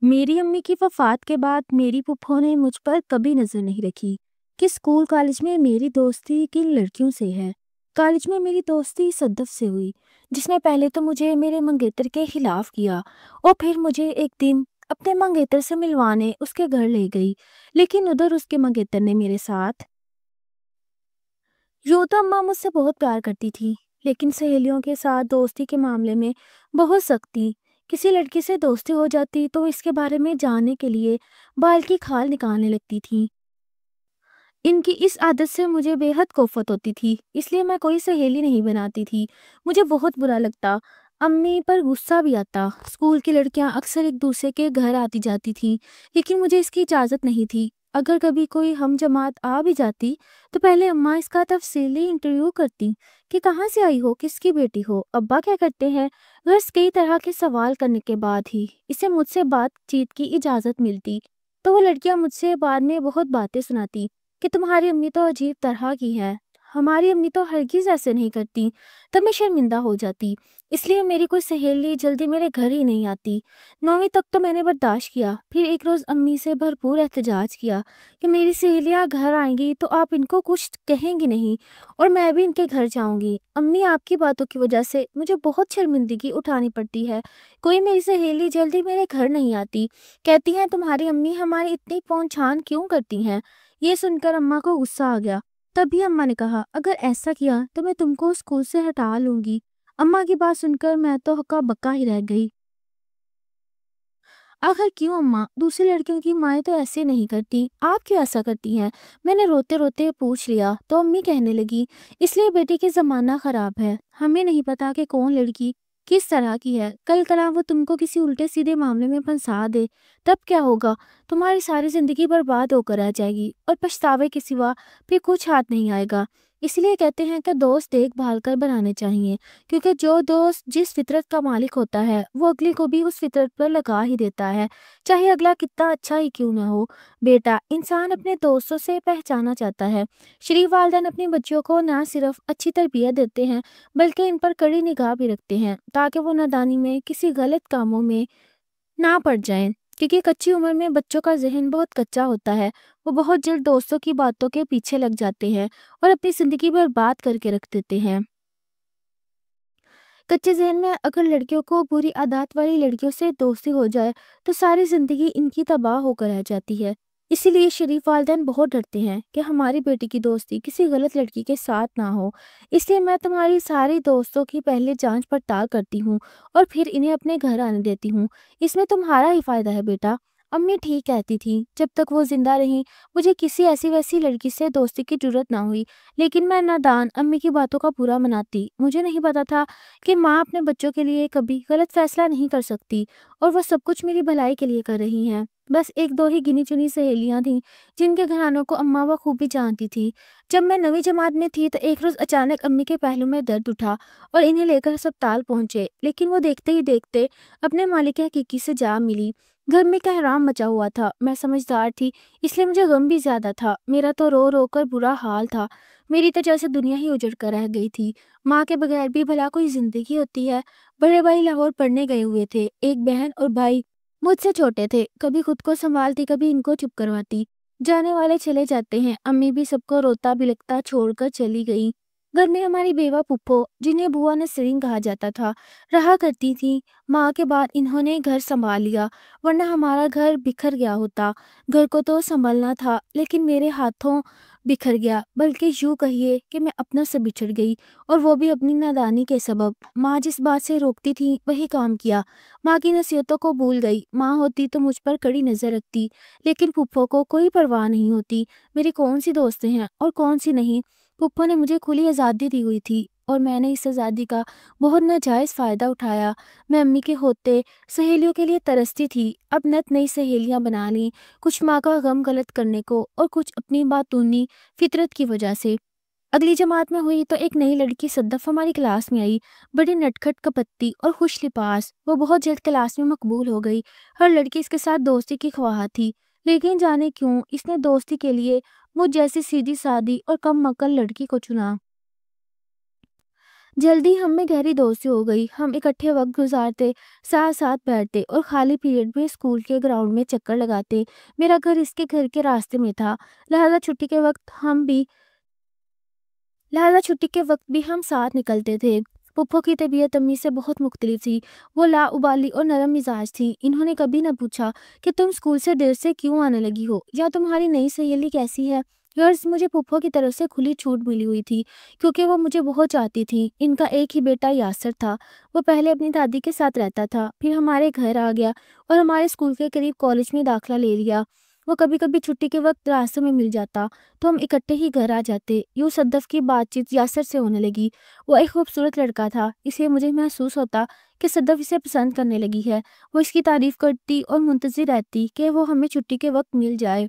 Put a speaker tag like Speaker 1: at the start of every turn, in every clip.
Speaker 1: میری امی کی وفات کے بعد میری پھپھو نے مجھ پر کبھی نظر نہیں رکھی کہ اسکول کالج میں میری دوستی کن لڑکیوں سے ہے۔ کالج میں میری دوستی صدف سے ہوئی، جس نے پہلے تو مجھے میرے منگیتر کے خلاف کیا اور پھر مجھے ایک دن اپنے منگیتر سے ملوانے اس کے گھر لے گئی، لیکن ادھر اس کے منگیتر نے میرے ساتھ یوں تو اماں مجھ سے بہت پیار کرتی تھی، لیکن سہیلیوں کے ساتھ دوستی کے معاملے میں بہت سخت تھی۔ کسی لڑکی سے دوستی ہو جاتی تو اس کے بارے میں جاننے کے لیے بال کی کھال نکالنے لگتی تھی۔ ان کی اس عادت سے مجھے بے حد کوفت ہوتی تھی، اس لیے میں کوئی سہیلی نہیں بناتی تھی۔ مجھے بہت برا لگتا، امی پر غصہ بھی آتا۔ اسکول کی لڑکیاں اکثر ایک دوسرے کے گھر آتی جاتی تھی، لیکن مجھے اس کی اجازت نہیں تھی۔ اگر کبھی کوئی ہم جماعت آ بھی جاتی تو پہلے اماں اس کا تفصیلی انٹرویو کرتی کہ کہاں سے آئی ہو، کس کی بیٹی ہو، ابا کیا کرتے ہیں۔ غرض کئی طرح کے سوال کرنے کے بعد ہی اسے مجھ سے بات چیت کی اجازت ملتی، تو وہ لڑکیاں مجھ سے بعد میں بہت باتیں سناتی کہ تمہاری امی تو عجیب طرح کی ہے، ہماری امی تو ہرگز ایسے نہیں کرتی۔ تب میں شرمندہ ہو جاتی، اس لیے میری کوئی سہیلی جلدی میرے گھر ہی نہیں آتی۔ 9ویں تک تو میں نے برداشت کیا، پھر ایک روز امی سے بھرپور احتجاج کیا کہ میری سہیلیاں گھر آئیں گی تو آپ ان کو کچھ کہیں گی نہیں اور میں بھی ان کے گھر جاؤں گی۔ امی آپ کی باتوں کی وجہ سے مجھے بہت شرمندگی اٹھانی پڑتی ہے، کوئی میری سہیلی جلدی میرے گھر نہیں آتی، کہتی ہیں تمہاری امی ہماری اتنی پون چھان کیوں کرتی ہیں۔ یہ سن کر اماں کو غصہ آ گیا۔ تبھی اماں نے کہا اگر ایسا کیا تو میں تم کو اسکول سے ہٹا لوں گی۔ اماں کی بات سن کر میں تو ہکا بکا ہی رہ گئی۔ آخر کیوں اماں؟ دوسری لڑکیوں کی مائیں تو ایسے نہیں کرتی، آپ کیوں ایسا کرتی ہیں؟ میں نے روتے روتے پوچھ لیا تو امی کہنے لگی اس لیے بیٹی کے زمانہ خراب ہے، ہمیں نہیں پتا کہ کون لڑکی کس طرح کی ہے، کل کلا وہ تم کو کسی الٹے سیدھے معاملے میں پھنسا دے، تب کیا ہوگا؟ تمہاری ساری زندگی برباد ہو کر رہ جائے گی اور پچھتاوے کے سوا پھر کچھ ہاتھ نہیں آئے گا۔ اس لیے کہتے ہیں کہ دوست دیکھ بھال کر بنانے چاہیے، کیونکہ جو دوست جس فطرت کا مالک ہوتا ہے وہ اگلی کو بھی اس فطرت پر لگا ہی دیتا ہے، چاہے اگلا کتنا اچھا ہی کیوں نہ ہو۔ بیٹا، انسان اپنے دوستوں سے پہچانا چاہتا ہے۔ شریف والدین اپنی بچیوں کو نہ صرف اچھی تربیت دیتے ہیں بلکہ ان پر کڑی نگاہ بھی رکھتے ہیں تاکہ وہ نادانی میں کسی غلط کاموں میں نہ پڑ جائیں، کیونکہ کچی عمر میں بچوں کا ذہن بہت کچا ہوتا ہے، وہ بہت جلد دوستوں کی باتوں کے پیچھے لگ جاتے ہیں اور اپنی زندگی برباد کر کے رکھ دیتے ہیں۔ کچے ذہن میں اگر لڑکیوں کو بری عادات والی لڑکیوں سے دوستی ہو جائے تو ساری زندگی ان کی تباہ ہو کر رہ جاتی ہے۔ اسی لیے شریف والدین بہت ڈرتے ہیں کہ ہماری بیٹی کی دوستی کسی غلط لڑکی کے ساتھ نہ ہو۔ اس لیے میں تمہاری ساری دوستوں کی پہلے جانچ پڑتال کرتی ہوں اور پھر انہیں اپنے گھر آنے دیتی ہوں، اس میں تمہارا ہی فائدہ ہے بیٹا۔ امی ٹھیک کہتی تھی، جب تک وہ زندہ رہیں مجھے کسی ایسی ویسی لڑکی سے دوستی کی ضرورت نہ ہوئی، لیکن میں نادان امی کی باتوں کا برا مناتی۔ مجھے نہیں پتا تھا کہ ماں اپنے بچوں کے لیے کبھی غلط فیصلہ نہیں کر سکتی اور وہ سب کچھ میری بھلائی کے لیے کر رہی ہیں۔ بس ایک دو ہی گنی چنی سہیلیاں تھیں جن کے گھرانوں کو اماں بخوبی جانتی تھی۔ جب میں 9ویں جماعت میں تھی تو ایک روز اچانک امی کے پہلو میں درد اٹھا اور انہیں لے کر ہسپتال پہنچے، لیکن وہ دیکھتے ہی دیکھتے اپنے مالک حقیقی سے جا ملی۔ گھر میں کہرام مچا ہوا تھا، میں سمجھدار تھی اس لیے مجھے غم بھی زیادہ تھا، میرا تو رو رو کر برا حال تھا، میری تو جیسے دنیا ہی اجڑ کر رہ گئی تھی۔ ماں کے بغیر بھی بھلا کوئی زندگی ہوتی ہے؟ بڑے بھائی لاہور پڑھنے گئے ہوئے تھے، ایک بہن اور بھائی مجھ سے چھوٹے تھے، کبھی خود کو سنبھالتی کبھی ان کو چپ کرواتی۔ جانے والے چلے جاتے ہیں، امی بھی سب کو روتا بلکتا چھوڑ کر چلی گئی۔ گھر میں ہماری بیوہ پھپھو، جنہیں بوا نسرین کہا جاتا تھا، رہا کرتی تھی۔ ماں کے بعد انہوں نے گھر سنبھال لیا، ورنہ ہمارا گھر بکھر گیا ہوتا۔ گھر کو تو سنبھلنا تھا لیکن میرے ہاتھوں بکھر گیا، بلکہ یوں کہیے کہ میں اپنا سے بچھڑ گئی، اور وہ بھی اپنی نادانی کے سبب۔ ماں جس بات سے روکتی تھی وہی کام کیا، ماں کی نصیحتوں کو بھول گئی۔ ماں ہوتی تو مجھ پر کڑی نظر رکھتی، لیکن پھپھو کو کوئی پرواہ نہیں ہوتی میری کون سی دوستیں ہیں اور کون سی نہیں۔ پھپھو نے مجھے کھلی آزادی دی ہوئی تھی اور میں نے اس آزادی کا بہت ناجائز فائدہ اٹھایا۔ میں امی کے ہوتے سہیلیوں کے لیے ترستی تھی، اب نت نئی سہیلیاں بنا لیں، کچھ ماں کا غم غلط کرنے کو اور کچھ اپنی باتونی فطرت کی وجہ سے۔ اگلی جماعت میں ہوئی تو ایک نئی لڑکی صدف ہماری کلاس میں آئی، بڑی نٹکھٹ کپتی اور خوش لباس۔ وہ بہت جلد کلاس میں مقبول ہو گئی، ہر لڑکی اس کے ساتھ دوستی کی خواہاں تھی، لیکن جانے کیوں اس نے دوستی کے لیے مجھ جیسی سیدھی سادی اور کم عقل لڑکی کو چنا۔ جلدی ہم میں گہری دوستی ہو گئی۔ ہم اکٹھے وقت گزارتے، ساتھ ساتھ بیٹھتے اور خالی پیریڈ میں اسکول کے گراؤنڈ میں چکر لگاتے۔ میرا گھر اس کے گھر کے راستے میں تھا، لہذا چھٹی کے وقت بھی ہم ساتھ نکلتے تھے۔ پپھو کی طبیعت امی سے بہت مختلف تھی۔ وہ لا ابالی اور نرم مزاج تھی۔ انہوں نے کبھی نہ پوچھا کہ تم اسکول سے دیر سے کیوں آنے لگی ہو یا تمہاری نئی سہیلی کیسی ہے۔ غرض مجھے پپھو کی طرف سے کھلی چھوٹ ملی ہوئی تھی کیونکہ وہ مجھے بہت چاہتی تھی۔ ان کا ایک ہی بیٹا یاسر تھا۔ وہ پہلے اپنی دادی کے ساتھ رہتا تھا، پھر ہمارے گھر آ گیا اور ہمارے اسکول کے قریب کالج میں داخلہ لے لیا۔ وہ کبھی کبھی چھٹی کے وقت راستے میں مل جاتا تو ہم اکٹھے ہی گھر آ جاتے۔ یوں صدف کی بات چیت یاسر سے ہونے لگی۔ وہ ایک خوبصورت لڑکا تھا، اس لیے مجھے محسوس ہوتا کہ صدف اسے پسند کرنے لگی ہے۔ وہ اس کی تعریف کرتی اور منتظر رہتی کہ وہ ہمیں چھٹی کے وقت مل جائے۔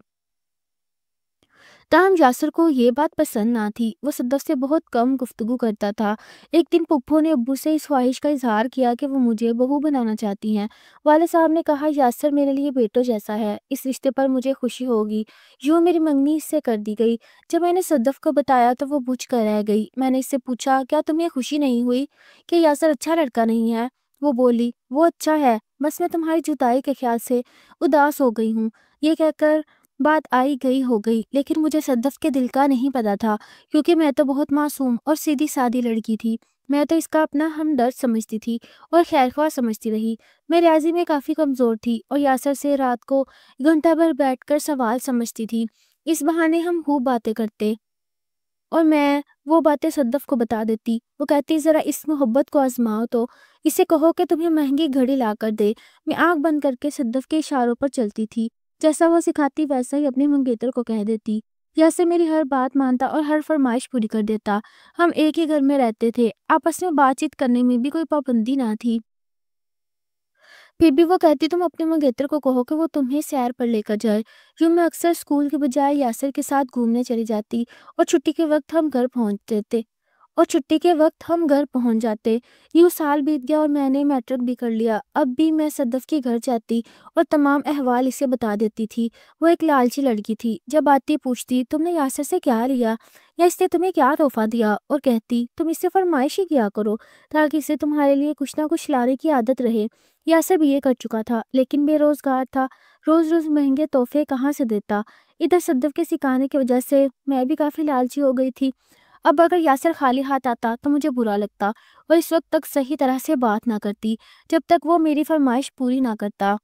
Speaker 1: تاہم یاسر کو یہ بات پسند نہ تھی۔ وہ صدف سے بہت کم گفتگو کرتا تھا۔ ایک دن پپھو نے ابو سے اس خواہش کا اظہار کیا کہ وہ مجھے بہو بنانا چاہتی ہیں۔ والد صاحب نے کہا یاسر میرے لیے بیٹوں جیسا ہے، اس رشتے پر مجھے خوشی ہوگی۔ یوں میری منگنی اس سے کر دی گئی۔ جب میں نے صدف کو بتایا تو وہ بجھ کر رہ گئی۔ میں نے اس سے پوچھا کیا تمہیں خوشی نہیں ہوئی کہ یاسر اچھا لڑکا نہیں ہے؟ وہ بولی وہ اچھا ہے، بس میں تمہاری جدائی کے خیال سے اداس ہو گئی ہوں۔ یہ کہہ کر بات آئی گئی ہو گئی، لیکن مجھے صدف کے دل کا نہیں پتا تھا کیونکہ میں تو بہت معصوم اور سیدھی سادی لڑکی تھی۔ میں تو اس کا اپنا ہمدرد سمجھتی تھی اور خیرخواہ سمجھتی رہی۔ میں ریاضی میں کافی کمزور تھی اور یاسر سے رات کو گھنٹہ بھر بیٹھ کر سوال سمجھتی تھی۔ اس بہانے ہم خوب باتیں کرتے اور میں وہ باتیں صدف کو بتا دیتی۔ وہ کہتی ذرا اس محبت کو آزماؤ تو اسے کہو کہ تمہیں مہنگی گھڑی لا کر دے۔ میں آنکھ بند کر کے صدف کے اشاروں پر چلتی تھی، جیسا وہ سکھاتی ویسا ہی اپنے منگیتر کو کہہ دیتی۔ یاسر میری ہر بات مانتا اور ہر فرمائش پوری کر دیتا۔ ہم ایک ہی گھر میں رہتے تھے، آپس میں بات چیت کرنے میں بھی کوئی پابندی نہ تھی۔ پھر بھی وہ کہتی تم اپنے منگیتر کو کہو کہ وہ تمہیں سیر پر لے کر جائے۔ یوں میں اکثر اسکول کے بجائے یاسر کے ساتھ گھومنے چلی جاتی اور چھٹی کے وقت ہم گھر پہنچ جاتے۔ یوں سال بیت گیا اور میں نے میٹرک بھی کر لیا۔ اب بھی میں صدف کے گھر جاتی اور تمام احوال اسے بتا دیتی تھی۔ وہ ایک لالچی لڑکی تھی، جب آتی پوچھتی تم نے یاسر سے کیا لیا یا اس نے تمہیں کیا تحفہ دیا، اور کہتی تم اس سے فرمائش ہی کیا کرو تاکہ اسے تمہارے لیے کچھ نہ کچھ لانے کی عادت رہے۔ یاسر بھی یہ کر چکا تھا لیکن بے روزگار تھا، روز روز مہنگے تحفے کہاں سے دیتا۔ ادھر صدف کے سکھانے کی وجہ سے میں بھی کافی لالچی ہو گئی تھی۔ اب اگر یاسر خالی ہاتھ آتا تو مجھے برا لگتا اور اس وقت تک صحیح طرح سے بات نہ کرتی جب تک وہ میری فرمائش پوری نہ کرتا۔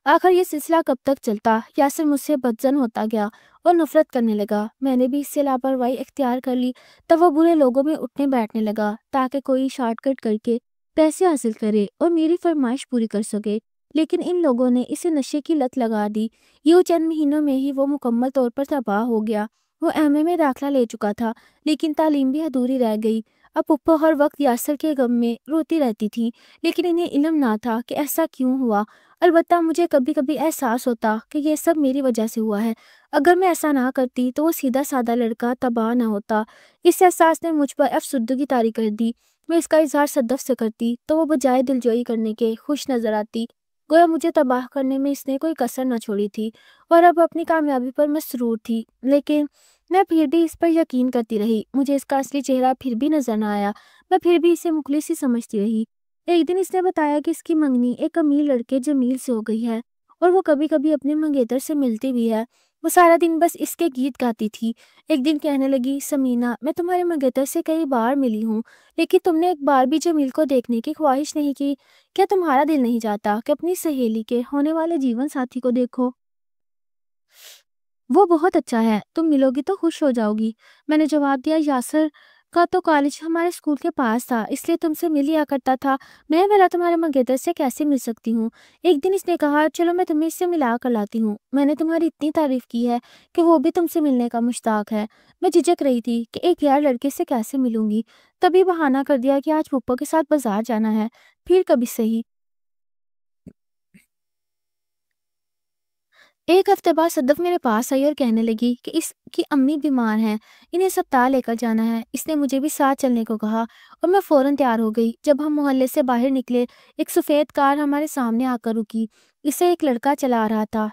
Speaker 1: آخر یہ سلسلہ کب تک چلتا؟ یاسر مجھ سے بدظن ہوتا گیا اور نفرت کرنے لگا۔ میں نے بھی اس سے لاپرواہی اختیار کر لی۔ تب وہ برے لوگوں میں اٹھنے بیٹھنے لگا تاکہ کوئی شارٹ کٹ کر کے پیسے حاصل کرے اور میری فرمائش پوری کر سکے، لیکن ان لوگوں نے اسے نشے کی لت لگا دی۔ یوں چند مہینوں میں ہی وہ مکمل طور پر تباہ ہو گیا۔ وہ ایم اے میں داخلہ لے چکا تھا لیکن تعلیم بھی ادھوری رہ گئی۔ اب پپھو ہر وقت یاسر کے غم میں روتی رہتی تھی، لیکن انہیں علم نہ تھا کہ ایسا کیوں ہوا۔ البتہ مجھے کبھی کبھی احساس ہوتا کہ یہ سب میری وجہ سے ہوا ہے۔ اگر میں ایسا نہ کرتی تو وہ سیدھا سادہ لڑکا تباہ نہ ہوتا۔ اس احساس نے مجھ پر افسردگی طاری کر دی۔ میں اس کا اظہار صدف سے کرتی تو وہ بجائے دلجوئی کرنے کے خوش نظر آتی، گویا مجھے تباہ کرنے میں اس نے کوئی کسر نہ چھوڑی تھی اور اب اپنی کامیابی پر مسرور تھی۔ لیکن میں پھر بھی اس پر یقین کرتی رہی۔ مجھے اس کا اصلی چہرہ پھر بھی نظر نہ آیا، میں پھر بھی اسے مخلص ہی سمجھتی رہی۔ ایک دن اس نے بتایا کہ اس کی منگنی ایک امیر لڑکے جمیل سے ہو گئی ہے اور وہ کبھی کبھی اپنے منگیتر سے ملتی بھی ہے۔ وہ سارا دن بس اس کے گیت گاتی تھی۔ ایک دن کہنے لگی سمینہ میں تمہارے منگیتر سے کئی بار ملی ہوں لیکن تم نے ایک بار بھی جمیل کو دیکھنے کی خواہش نہیں کی۔ کیا تمہارا دل نہیں چاہتا کہ اپنی سہیلی کے ہونے والے جیون ساتھی کو دیکھو؟ وہ بہت اچھا ہے، تم ملو گی تو خوش ہو جاؤ گی۔ میں نے جواب دیا یاسر کا تو کالج ہمارے اسکول کے پاس تھا اس لیے تم سے مل لیا کرتا تھا، میں بھلا تمہارے منگیتر سے کیسے مل سکتی ہوں؟ ایک دن اس نے کہا چلو میں تمہیں اس سے ملا کر لاتی ہوں۔ میں نے تمہاری اتنی تعریف کی ہے کہ وہ بھی تم سے ملنے کا مشتاق ہے۔ میں جھجک رہی تھی کہ ایک غیر لڑکے سے کیسے ملوں گی، تبھی بہانہ کر دیا کہ آج پھپھو کے ساتھ بازار جانا ہے، پھر کبھی صحیح۔ ایک ہفتے بعد صدف میرے پاس آئی اور کہنے لگی کہ اس کی امی بیمار ہیں، انہیں اسپتال لے کر جانا ہے۔ اس نے مجھے بھی ساتھ چلنے کو کہا اور میں فوراً تیار ہو گئی۔ جب ہم محلے سے باہر نکلے ایک سفید کار ہمارے سامنے آ کر رکی، اسے ایک لڑکا چلا رہا تھا۔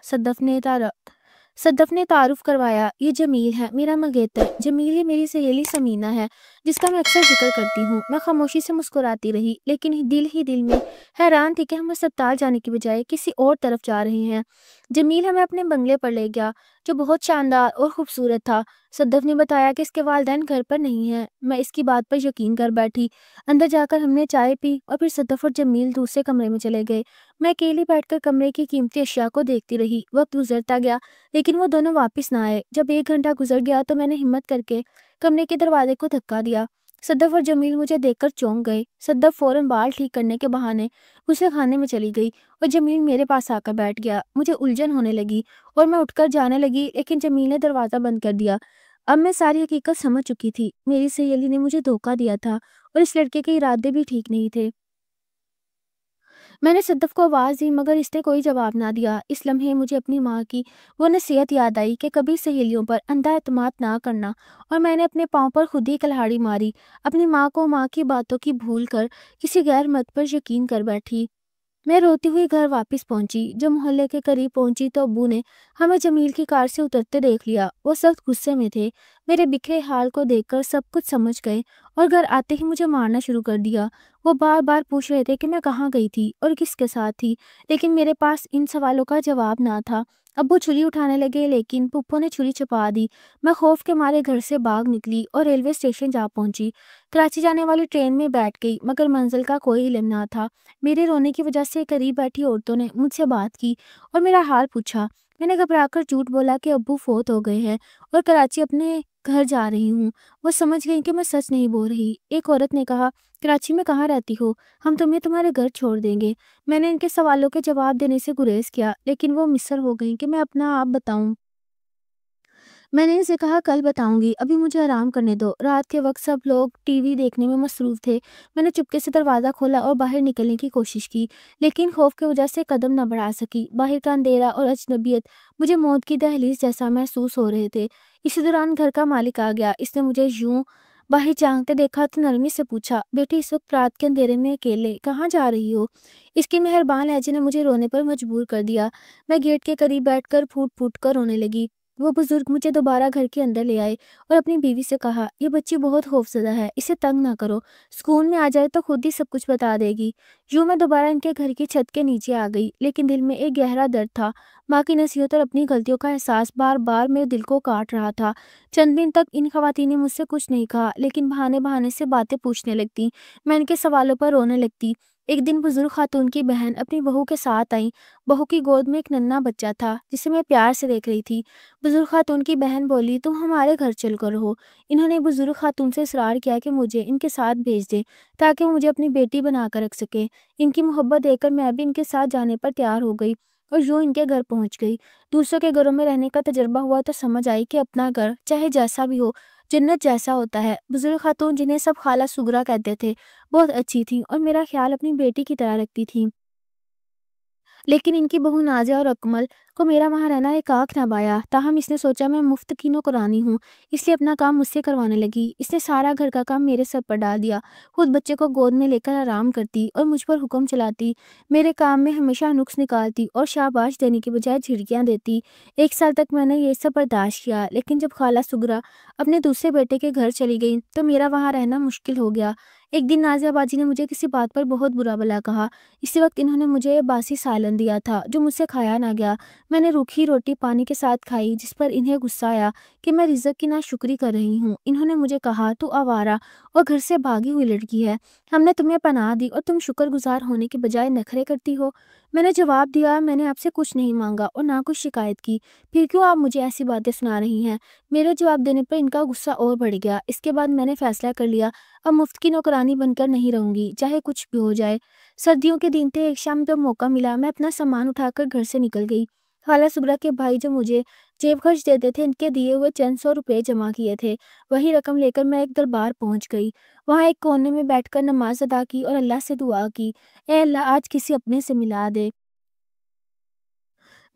Speaker 1: صدف نے تعارف کروایا، یہ جمیل ہے، میرا منگیتر۔ جمیل یہ میری سہیلی سمینہ ہے جس کا میں اکثر ذکر کرتی ہوں۔ میں خاموشی سے مسکراتی رہی، لیکن دل ہی دل میں حیران تھی کہ ہم اسپتال جانے کی بجائے کسی اور طرف جا رہے ہیں۔ جمیل ہمیں اپنے بنگلے پر لے گیا جو بہت شاندار اور خوبصورت تھا۔ صدف نے بتایا کہ اس کے والدین گھر پر نہیں ہیں۔ میں اس کی بات پر یقین کر بیٹھی۔ اندر جا کر ہم نے چائے پی اور پھر صدف اور جمیل دوسرے کمرے میں چلے گئے۔ میں اکیلی بیٹھ کر کمرے کی قیمتی اشیاء کو دیکھتی رہی۔ وقت گزرتا گیا لیکن وہ دونوں واپس نہ آئے۔ جب 1 گھنٹہ گزر گیا تو میں نے ہمت کر کے کمرے کے دروازے کو دھکا دیا۔ صدف اور جمیل مجھے دیکھ کر چونک گئے۔ صدف فوراً بال ٹھیک کرنے کے بہانے غسل خانے میں چلی گئی اور جمیل میرے پاس آ کر بیٹھ گیا۔ مجھے الجھن ہونے لگی اور میں اٹھ کر جانے لگی، لیکن جمیل نے دروازہ بند کر دیا۔ اب میں ساری حقیقت سمجھ چکی تھی۔ میری سہیلی نے مجھے دھوکا دیا تھا اور اس لڑکے کے ارادے بھی ٹھیک نہیں تھے۔ میں نے صدف کو آواز دی مگر اس نے کوئی جواب نہ دیا۔ اس لمحے مجھے اپنی ماں کی وہ نصیحت یاد آئی کہ کبھی سہیلیوں پر اندھا اعتماد نہ کرنا، اور میں نے اپنے پاؤں پر خود ہی کلہاڑی ماری۔ اپنی ماں کو ماں کی باتوں کی بھول کر کسی غیر مرد پر یقین کر بیٹھی۔ میں روتی ہوئی گھر واپس پہنچی۔ جب محلے کے قریب پہنچی تو ابو نے ہمیں جمیل کی کار سے اترتے دیکھ لیا۔ وہ سخت غصے میں تھے۔ میرے بکھرے حال کو دیکھ کر سب کچھ سمجھ گئے اور گھر آتے ہی مجھے مارنا شروع کر دیا۔ وہ بار بار پوچھ رہے تھے کہ میں کہاں گئی تھی اور کس کے ساتھ تھی، لیکن میرے پاس ان سوالوں کا جواب نہ تھا۔ ابو چھری اٹھانے لگے لیکن پپو نے چھری چھپا دی۔ میں خوف کے مارے گھر سے بھاگ نکلی اور ریلوے اسٹیشن جا پہنچی۔ کراچی جانے والی ٹرین میں بیٹھ گئی مگر منزل کا کوئی علم نہ تھا۔ میرے رونے کی وجہ سے قریب بیٹھی عورتوں نے مجھ سے بات کی اور میرا حال پوچھا۔ میں نے گھبرا کر جھوٹ بولا کہ ابو فوت ہو گئے ہیں اور کراچی اپنے گھر جا رہی ہوں۔ وہ سمجھ گئی کہ میں سچ نہیں بول رہی۔ ایک عورت نے کہا، کراچی میں کہاں رہتی ہو؟ ہم تمہیں تمہارے گھر چھوڑ دیں گے۔ میں نے ان کے سوالوں کے جواب دینے سے گریز کیا، لیکن وہ مصر ہو گئیں کہ میں اپنا آپ بتاؤں۔ میں نے اسے کہا کل بتاؤں گی، ابھی مجھے آرام کرنے دو۔ رات کے وقت سب لوگ ٹی وی دیکھنے میں مصروف تھے۔ میں نے چپکے سے دروازہ کھولا اور باہر نکلنے کی کوشش کی، لیکن خوف کی وجہ سے قدم نہ بڑھا سکی۔ باہر کا اندھیرا اور اجنبیت مجھے موت کی دہلیز جیسا محسوس ہو رہے تھے۔ اسی دوران گھر کا مالک آ گیا۔ اس نے مجھے یوں باہر جھانکتے دیکھا تو نرمی سے پوچھا، بیٹی اس وقت رات کے اندھیرے میں اکیلے کہاں جا رہی ہو؟ اس کی مہربان لہجے نے مجھے رونے پر مجبور کر دیا۔ میں گیٹ کے قریب بیٹھ کر پھوٹ پھوٹ کر رونے لگی۔ وہ بزرگ مجھے دوبارہ گھر کے اندر لے آئے اور اپنی بیوی سے کہا، یہ بچی بہت خوفزدہ ہے، اسے تنگ نہ کرو، سکون میں آ جائے تو خود ہی سب کچھ بتا دے گی۔ یوں میں دوبارہ ان کے گھر کی چھت کے نیچے آ گئی، لیکن دل میں ایک گہرا درد تھا۔ ماں کی نصیحت اور اپنی غلطیوں کا احساس بار بار میرے دل کو کاٹ رہا تھا۔ چند دن تک ان خواتین نے مجھ سے کچھ نہیں کہا، لیکن بہانے بہانے سے باتیں پوچھنے لگتی۔ میں ان کے سوالوں پر رونے لگتی۔ ایک دن بزرگ خاتون کی بہن اپنی بہو کے ساتھ آئیں۔ بہو کی گود میں ایک ننھا بچہ تھا جسے میں پیار سے دیکھ رہی تھی۔ بزرگ خاتون کی بہن بولی، تم ہمارے گھر چل کر رہو۔ انہوں نے بزرگ خاتون سے اصرار کیا کہ مجھے ان کے ساتھ بھیج دے تاکہ وہ مجھے اپنی بیٹی بنا کر رکھ سکے۔ ان کی محبت دیکھ کر میں بھی ان کے ساتھ جانے پر تیار ہو گئی اور یوں ان کے گھر پہنچ گئی۔ دوسروں کے گھروں میں رہنے کا تجربہ ہوا تو سمجھ آئی کہ اپنا گھر چاہے جیسا بھی ہو جنت جیسا ہوتا ہے۔ بزرگ خاتون جنہیں سب خالہ سغرا کہتے تھے بہت اچھی تھیں اور میرا خیال اپنی بیٹی کی طرح رکھتی تھیں، لیکن ان کی بہو نازیہ اور اکمل کو میرا وہاں رہنا ایک آنکھ نہ بایا۔ تاہم اس نے سوچا میں مفت کی نوکرانی ہوں، اس لیے اپنا کام مجھ سے کروانے لگی۔ اس نے سارا گھر کا کام میرے سر پر ڈال دیا، خود بچے کو گود میں لے کر آرام کرتی اور مجھ پر حکم چلاتی۔ میرے کام میں ہمیشہ نقص نکالتی اور شاباش دینے کی بجائے جھڑکیاں دیتی۔ 1 سال تک میں نے یہ سب برداشت کیا، لیکن جب خالہ سغرا اپنے دوسرے بیٹے کے گھر چلی گئی تو میرا وہاں رہنا مشکل ہو گیا۔ ایک دن نازیہ باجی نے مجھے کسی بات پر بہت برا بھلا کہا۔ اسی وقت انہوں نے مجھے باسی سالن دیا تھا جو مجھ سے کھایا نہ گیا۔ میں نے روکھی روٹی پانی کے ساتھ کھائی، جس پر انہیں غصہ آیا کہ میں رزق کی ناشکری کر رہی ہوں۔ انہوں نے مجھے کہا، تو آوارہ اور گھر سے بھاگی ہوئی لڑکی ہے، ہم نے تمہیں پناہ دی اور تم شکر گزار ہونے کے بجائے نخرے کرتی ہو۔ میں نے جواب دیا، میں نے آپ سے کچھ نہیں مانگا اور نہ کچھ شکایت کی، پھر کیوں آپ مجھے ایسی باتیں سنا رہی ہیں؟ میرے جواب دینے پر ان کا غصہ اور بڑھ گیا۔ اس کے بعد میں نے فیصلہ کر لیا، اب مفت کی نوکرانی بن کر نہیں رہوں گی، چاہے کچھ بھی ہو جائے۔ سردیوں کے دن تھے، ایک شام جب موقع ملا میں اپنا سامان اٹھا کر گھر سے نکل گئی۔ خالہ سغرا کے بھائی جو مجھے جیب خرچ دیتے تھے، ان کے دیے ہوئے چند 100 روپے جمع کیے تھے، وہی رقم لے کر میں ایک دربار پہنچ گئی۔ وہاں ایک کونے میں بیٹھ کر نماز ادا کی اور اللہ سے دعا کی، اے اللہ آج کسی اپنے سے ملا دے۔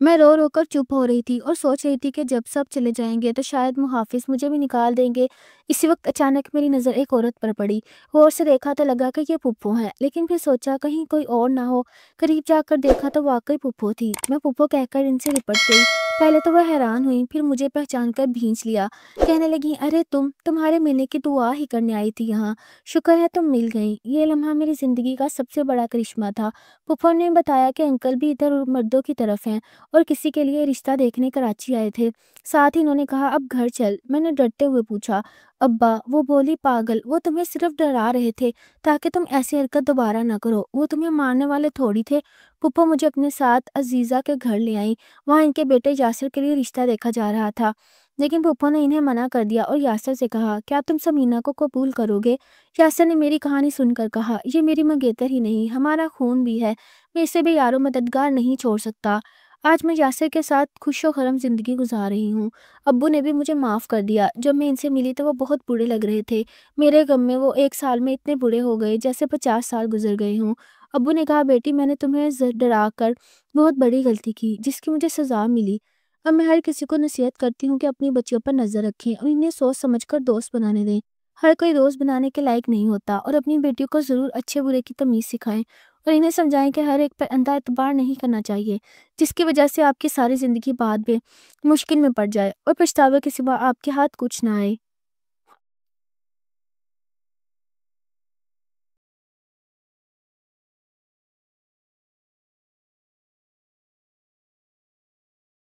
Speaker 1: میں رو رو کر چپ ہو رہی تھی اور سوچ رہی تھی کہ جب سب چلے جائیں گے تو شاید محافظ مجھے بھی نکال دیں گے۔ اسی وقت اچانک میری نظر ایک عورت پر پڑی۔ غور سے دیکھا تو لگا کہ یہ پھپھو ہے، لیکن پھر سوچا کہیں کوئی اور نہ ہو۔ قریب جا کر دیکھا تو واقعی پھپھو تھی۔ میں پھپھو کہہ کر ان سے لپٹ گئی۔ پہلے تو وہ حیران ہوئی، پھر مجھے پہچان کر بھینچ لیا۔ کہنے لگی، ارے تمہارے ملنے کی دعا ہی کرنے آئی تھی یہاں، شکر ہے تم مل گئی۔ یہ لمحہ میری زندگی کا سب سے بڑا کرشمہ تھا۔ پھپھو نے بتایا کہ انکل بھی ادھر مردوں کی طرف ہیں اور کسی کے لیے رشتہ دیکھنے کراچی آئے تھے۔ ساتھ ہی انہوں نے کہا، اب گھر چل۔ میں نے ڈرتے ہوئے پوچھا، ابا؟ وہ بولی، پاگل، وہ تمہیں صرف ڈرا رہے تھے تاکہ تم ایسی حرکت دوبارہ نہ کرو، وہ تمہیں مارنے والے تھوڑی تھے۔ پھپھو مجھے اپنے ساتھ عزیزہ کے گھر لے آئیں، وہاں ان کے بیٹے یاسر کے لیے رشتہ دیکھا جا رہا تھا، لیکن پھپھو نے انہیں منع کر دیا اور یاسر سے کہا، کیا تم سمینہ کو قبول کرو گے؟ یاسر نے میری کہانی سن کر کہا، یہ میری منگیتر ہی نہیں، ہمارا خون بھی ہے، میں اسے بھی یار و مددگار نہیں چھوڑ سکتا۔ آج میں یاسر کے ساتھ خوش و خرم زندگی گزار رہی ہوں۔ ابو نے بھی مجھے معاف کر دیا۔ جب میں ان سے ملی تو وہ بہت برے لگ رہے تھے۔ میرے غم میں وہ 1 سال میں اتنے برے ہو گئے جیسے 50 سال گزر گئے ہوں۔ ابو نے کہا، بیٹی، میں نے تمہیں ڈرا کر بہت بڑی غلطی کی جس کی مجھے سزا ملی۔ اب میں ہر کسی کو نصیحت کرتی ہوں کہ اپنی بچیوں پر نظر رکھیں اور انہیں سوچ سمجھ کر دوست بنانے دیں۔ ہر کوئی دوست بنانے کے لائق نہیں ہوتا، اور اپنی بیٹیوں کو ضرور اچھے برے کی تمیز سکھائیں اور انہیں سمجھائیں کہ ہر ایک پر اندھا اعتبار نہیں کرنا چاہیے، جس کی وجہ سے آپ کی ساری زندگی بعد میں مشکل میں پڑ جائے اور پچھتاوے کے سوا آپ کے ہاتھ کچھ نہ آئے۔